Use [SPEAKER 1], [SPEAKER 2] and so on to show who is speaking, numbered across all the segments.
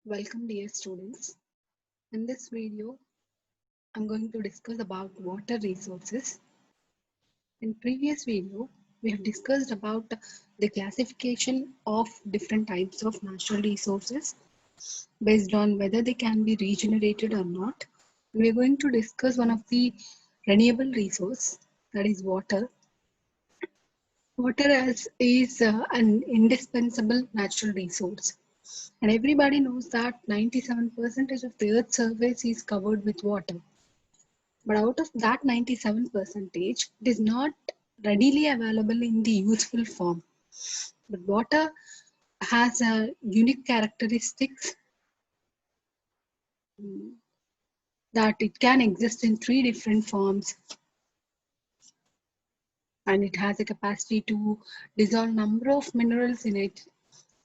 [SPEAKER 1] Welcome dear students. In this video, I'm going to discuss about water resources. In previous video, we have discussed about the classification of different types of natural resources based on whether they can be regenerated or not. We're going to discuss one of the renewable resource, that is water. Water is an indispensable natural resource. And everybody knows that 97% of the Earth's surface is covered with water. But out of that 97%, it is not readily available in the useful form. But water has a unique characteristics that it can exist in three different forms, and it has a capacity to dissolve number of minerals in it.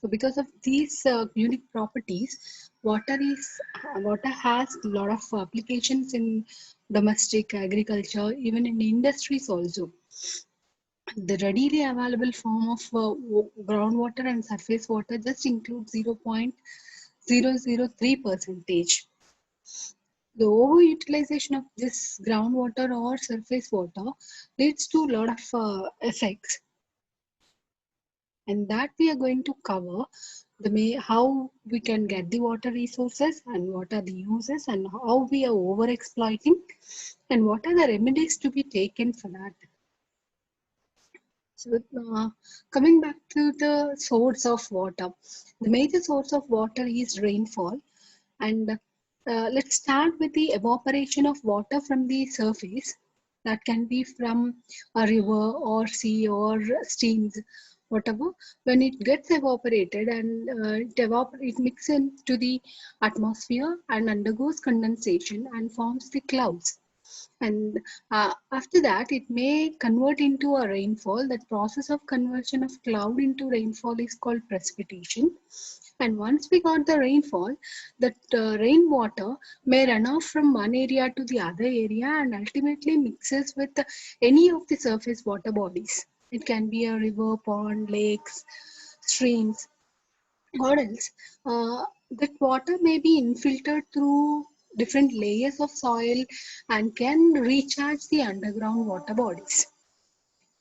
[SPEAKER 1] So because of these unique properties, water has a lot of applications in domestic agriculture, even in industries also. The readily available form of groundwater and surface water just includes 0.003 percentage. The overutilization of this groundwater or surface water leads to a lot of effects, and that we are going to cover how we can get the water resources and what are the uses and how we are over exploiting and what are the remedies to be taken for that. So coming back to the source of water, the major source of water is rainfall, and let's start with the evaporation of water from the surface. That can be from a river or sea or streams, whatever. When it gets evaporated and it mixes into the atmosphere and undergoes condensation and forms the clouds. And after that, it may convert into a rainfall. That process of conversion of cloud into rainfall is called precipitation. And once we got the rainfall, that rainwater may run off from one area to the other area and ultimately mixes with any of the surface water bodies. It can be a river, pond, lakes, streams, or else that water may be infiltrated through different layers of soil and can recharge the underground water bodies.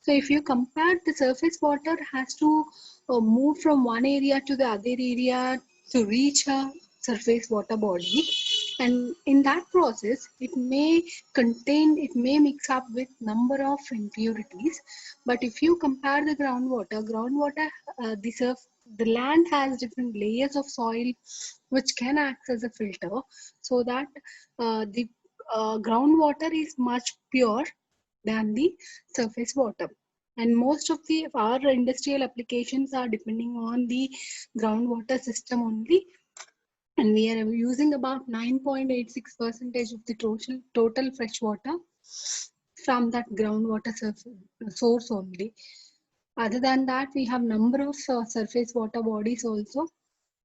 [SPEAKER 1] So if you compare, the surface water has to move from one area to the other area to reach a surface water body, and in that process it may mix up with number of impurities. But if you compare the groundwater, the land has different layers of soil which can act as a filter, so that the groundwater is much pure than the surface water. And most of our industrial applications are depending on the groundwater system only, and we are using about 9.86 percentage of the total fresh water from that groundwater source only. Other than that, we have number of surface water bodies also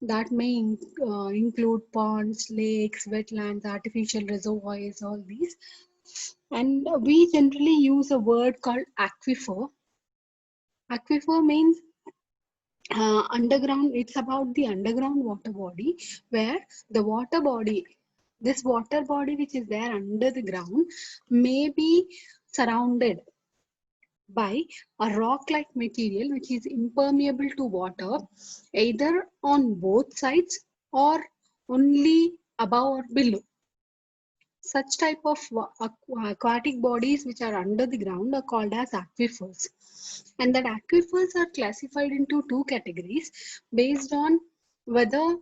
[SPEAKER 1] that may include ponds, lakes, wetlands, artificial reservoirs, all these. And we generally use a word called aquifer. Aquifer means underground. It's about the underground water body, where the water body, this water body which is there under the ground, may be surrounded by a rock like material which is impermeable to water, either on both sides or only above or below. Such type of aquatic bodies which are under the ground are called as aquifers. And that aquifers are classified into two categories based on whether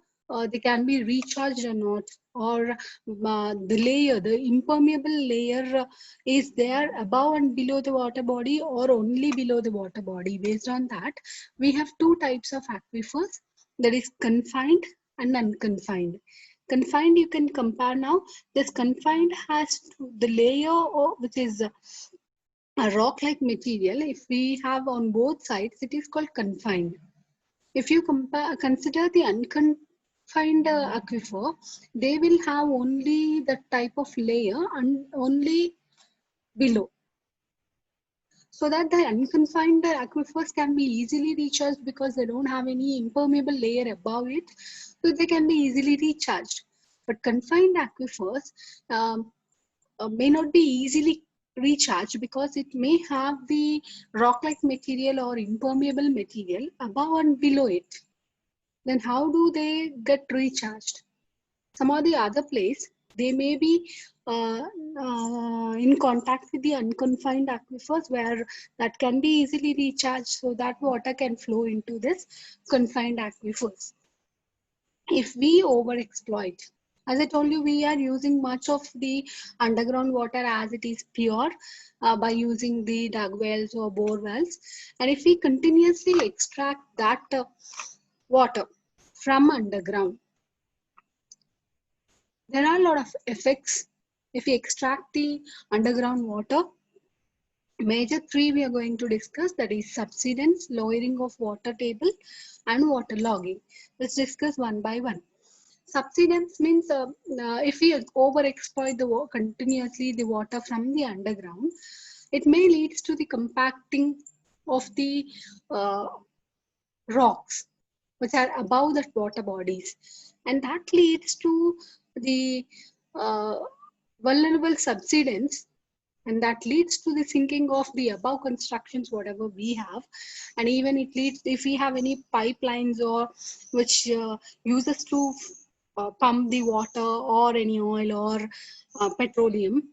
[SPEAKER 1] they can be recharged or not, or the impermeable layer is there above and below the water body or only below the water body. Based on that, we have two types of aquifers, that is confined and unconfined. Confined, you can compare now. This confined has the layer which is a rock-like material. If we have on both sides, it is called confined. If you consider the unconfined aquifer, they will have only the type of layer and only below. so that the unconfined aquifers can be easily recharged because they don't have any impermeable layer above it, so they can be easily recharged. But confined aquifers may not be easily recharged because it may have the rock-like material or impermeable material above and below it. Then how do they get recharged? Some of the other place, they may be uh, in contact with the unconfined aquifers where that can be easily recharged, so that water can flow into this confined aquifers. If we overexploit, as I told you, we are using much of the underground water as it is pure by using the dug wells or bore wells. And if we continuously extract that water from underground, there are a lot of effects. If we extract the underground water, major three we are going to discuss, that is subsidence, lowering of water table, and water logging. Let's discuss one by one. Subsidence means if we overexploit continuously the water from the underground, it may lead to the compacting of the uh, rocks which are above that water bodies, and that leads to the uh, vulnerable subsidence, and that leads to the sinking of the above constructions whatever we have. And even it leads, if we have any pipelines or which uses to pump the water or any oil or petroleum,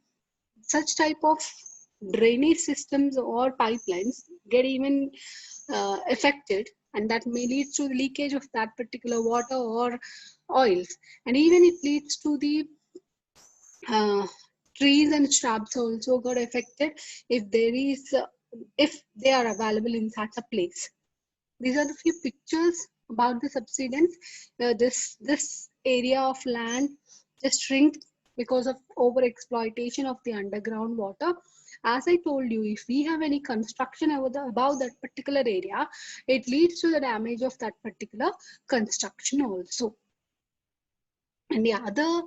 [SPEAKER 1] such type of drainage systems or pipelines get even affected, and that may lead to the leakage of that particular water or oils. And even it leads to the uh, trees and shrubs also got affected if there is if they are available in such a place. These are the few pictures about the subsidence. This area of land just shrink because of over exploitation of the underground water. As I told you, if we have any construction above that particular area, it leads to the damage of that particular construction also. And the other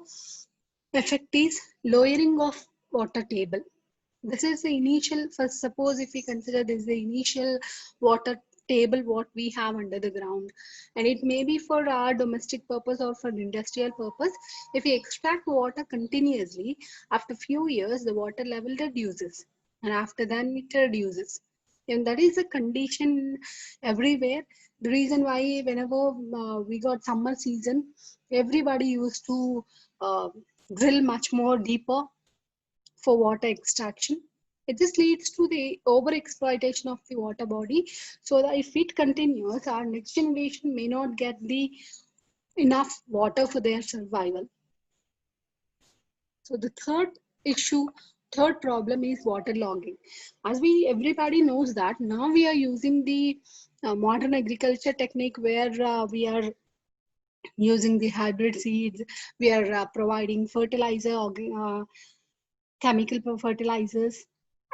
[SPEAKER 1] effect is lowering of water table. This is the initial, first suppose if we consider this is the initial water table what we have under the ground, and it may be for our domestic purpose or for industrial purpose. If we extract water continuously, after few years the water level reduces, and after that it reduces, and that is a condition everywhere. The reason why whenever we got summer season, everybody used to drill much more deeper for water extraction. It just leads to the over exploitation of the water body, so that if it continues, our next generation may not get the enough water for their survival. So the third problem is water logging. As we everybody knows that now we are using the modern agriculture technique where we are using the hybrid seeds, we are providing fertilizer, chemical fertilizers,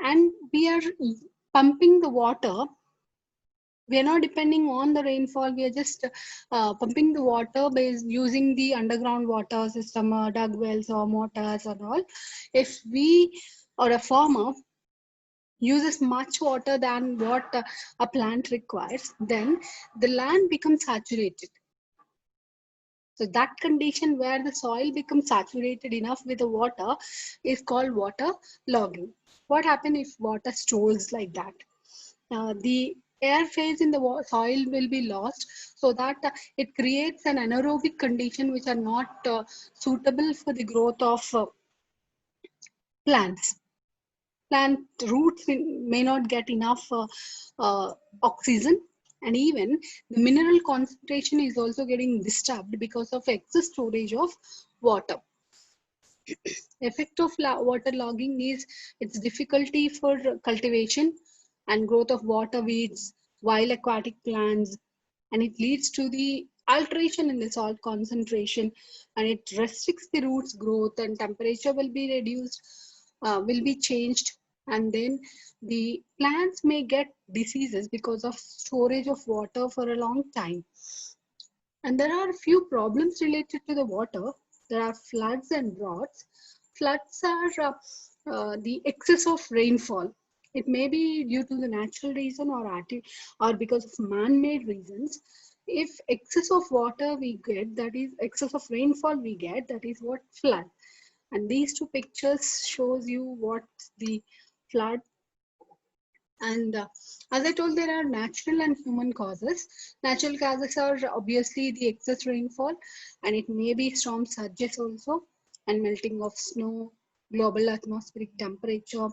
[SPEAKER 1] and we are pumping the water. We are not depending on the rainfall, we are just pumping the water based using the underground water system, dug wells or motors and all. If we or a farmer uses much water than what a plant requires, then the land becomes saturated. So that condition where the soil becomes saturated enough with the water is called water logging. What happens if water stores like that? The air phase in the soil will be lost, so that it creates an anaerobic condition which are not suitable for the growth of plants. Plant roots may not get enough oxygen, and even the mineral concentration is also getting disturbed because of excess storage of water. Effect of water logging is its difficulty for cultivation and growth of water weeds, wild aquatic plants, and it leads to the alteration in the salt concentration, and it restricts the roots growth, and temperature will be reduced, will be changed, and then the plants may get diseases because of storage of water for a long time. And there are a few problems related to the water. There are floods and droughts. Floods are the excess of rainfall. It may be due to the natural reason or because of man-made reasons. If excess of water we get, that is excess of rainfall we get, that is what flood. And these two pictures shows you what the flood. And as I told, there are natural and human causes. Natural causes are obviously the excess rainfall, and it may be storm surges also, and melting of snow, global atmospheric temperature,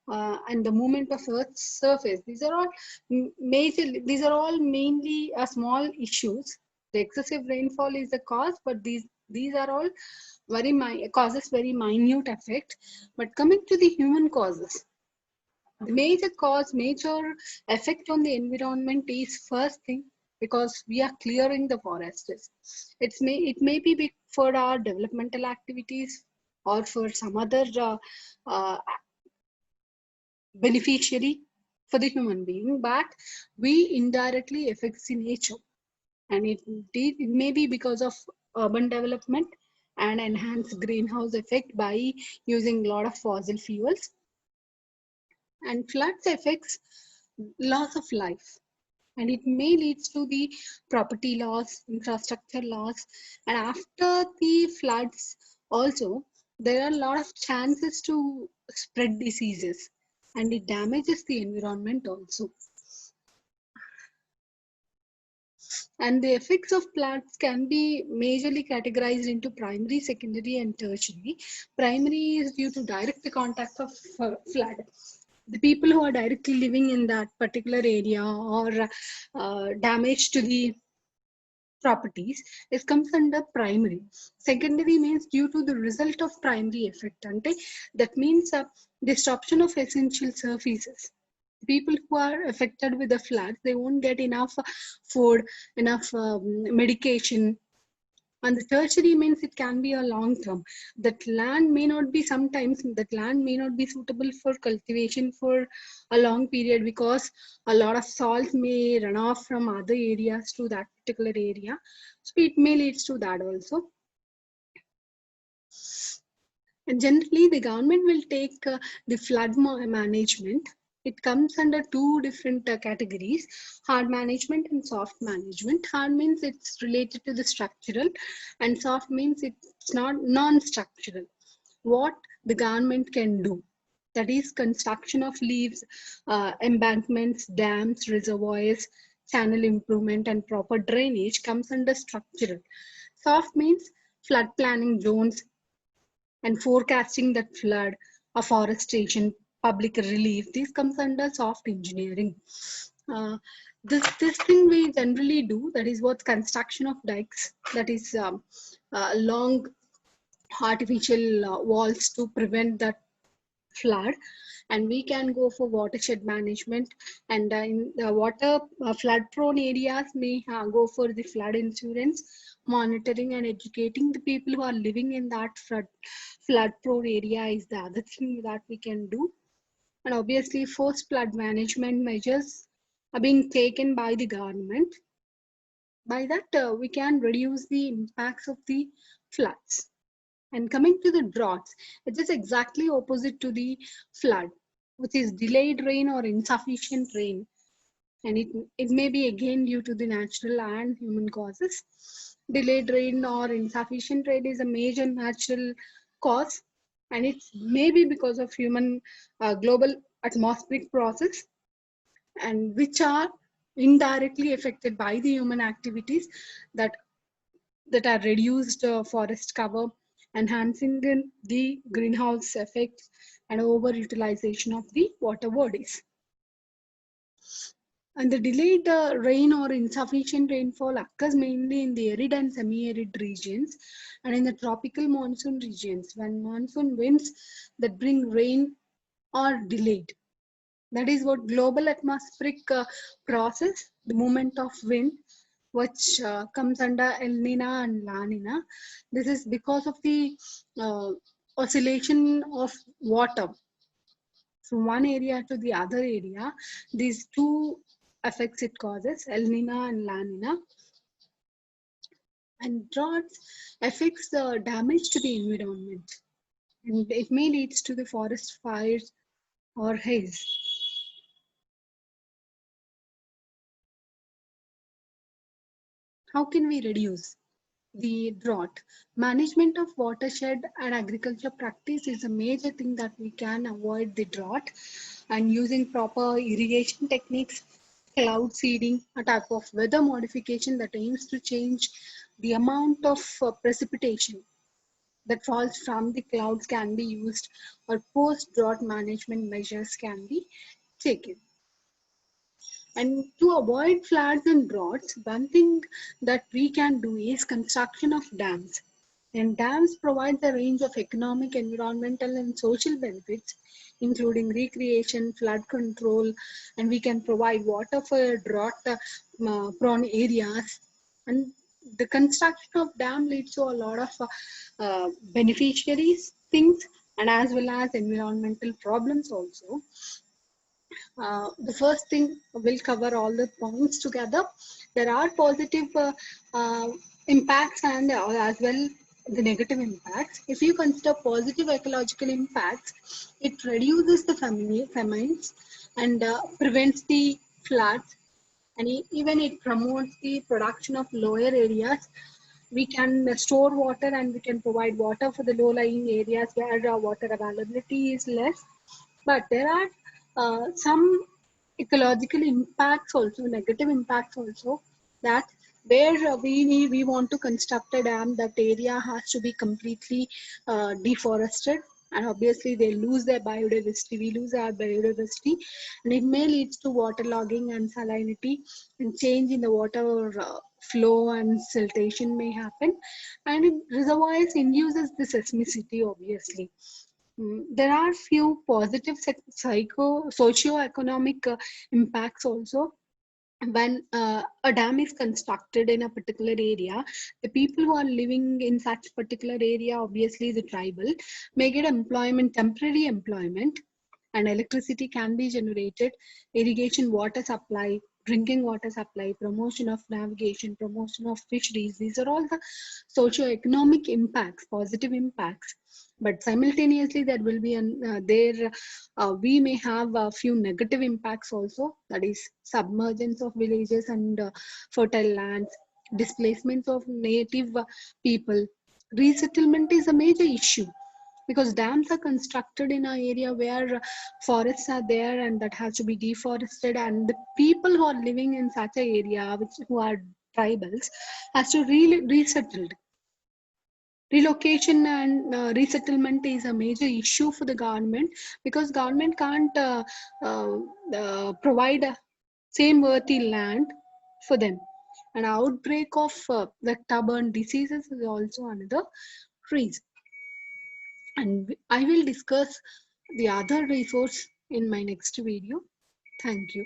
[SPEAKER 1] and the movement of Earth's surface. These are all These are all mainly small issues. The excessive rainfall is the cause, but these are all causes very minute effect. But coming to the human causes, the major effect on the environment is first thing because we are clearing the forests. It may be for our developmental activities or for some other uh, beneficiary for the human being, but we indirectly affects the nature, and it may be because of urban development and enhanced greenhouse effect by using a lot of fossil fuels, and floods affects loss of life, and it may lead to the property loss, infrastructure loss, and after the floods also there are a lot of chances to spread diseases, and it damages the environment also. And the effects of floods can be majorly categorized into primary, secondary, and tertiary. Primary is due to direct contact of flood. The people who are directly living in that particular area or damage to the properties, it comes under primary. Secondary means due to the result of primary effect. Ante, that means disruption of essential services. People who are affected with the flood, they won't get enough food, enough medication. And the tertiary means it can be a long term. That land may not be suitable for cultivation for a long period because a lot of salt may run off from other areas to that particular area. So it may lead to that also. And generally, the government will take the flood management. It comes under two different categories: hard management and soft management. Hard means it's related to the structural, and soft means it's not non-structural. What the government can do, that is construction of leaves, embankments, dams, reservoirs, channel improvement, and proper drainage comes under structural. Soft means flood planning zones, and forecasting that flood, afforestation, public relief. This comes under soft engineering. Uh, this thing we generally do. That is what construction of dikes. That is long artificial walls to prevent that flood, and we can go for watershed management, and in the water flood prone areas may go for the flood insurance monitoring, and educating the people who are living in that flood prone area is the other thing that we can do. And obviously post flood management measures are being taken by the government. By that we can reduce the impacts of the floods. And coming to the droughts, it is exactly opposite to the flood, which is delayed rain or insufficient rain. And it may be again due to the natural and human causes. Delayed rain or insufficient rain is a major natural cause, and it may be because of human global atmospheric process, and which are indirectly affected by the human activities that are reduced forest cover, enhancing the greenhouse effects, and overutilization of the water bodies. And the delayed rain or insufficient rainfall occurs mainly in the arid and semi-arid regions and in the tropical monsoon regions when monsoon winds that bring rain are delayed. That is what global atmospheric process, the movement of wind, which comes under El Nina and La Nina. This is because of the uh, oscillation of water from one area to the other area. These two effects it causes, El Nina and La Nina. And droughts affects the damage to the environment, and it may lead to the forest fires or haze. How can we reduce the drought? Management of watershed and agriculture practice is a major thing that we can avoid the drought, and using proper irrigation techniques, cloud seeding, a type of weather modification that aims to change the amount of precipitation that falls from the clouds can be used, or post drought management measures can be taken. And to avoid floods and droughts, one thing that we can do is construction of dams. And dams provide a range of economic, environmental, and social benefits, including recreation, flood control, and we can provide water for drought prone areas. And the construction of dam leads to a lot of beneficiaries things, and as well as environmental problems also. The first thing, will cover all the points together. There are positive uh, impacts and as well the negative impacts. If you consider positive ecological impacts, it reduces the famines and prevents the floods, and even it promotes the production of lower areas. We can store water and we can provide water for the low-lying areas where water availability is less. But there are some ecological impacts also, negative impacts also, that where we want to construct a dam, that area has to be completely deforested, and obviously they lose their biodiversity, we lose our biodiversity, and it may lead to waterlogging and salinity, and change in the water flow and siltation may happen, and it reservoirs induces the seismicity obviously. There are few positive socio-economic impacts also. When a dam is constructed in a particular area, the people who are living in such particular area, obviously the tribal, may get employment, temporary employment, and electricity can be generated, irrigation, water supply, drinking water supply, promotion of navigation, promotion of fisheries. These are all the socio-economic impacts, positive impacts. But simultaneously, there will be we may have a few negative impacts also. That is submergence of villages and fertile lands, displacement of native people. Resettlement is a major issue because dams are constructed in an area where forests are there and that has to be deforested, and the people who are living in such an area, who are tribals, has to really resettled. Relocation and resettlement is a major issue for the government, because government can't provide a same worthy land for them. An outbreak of the stubborn diseases is also another reason. And I will discuss the other resource in my next video. Thank you.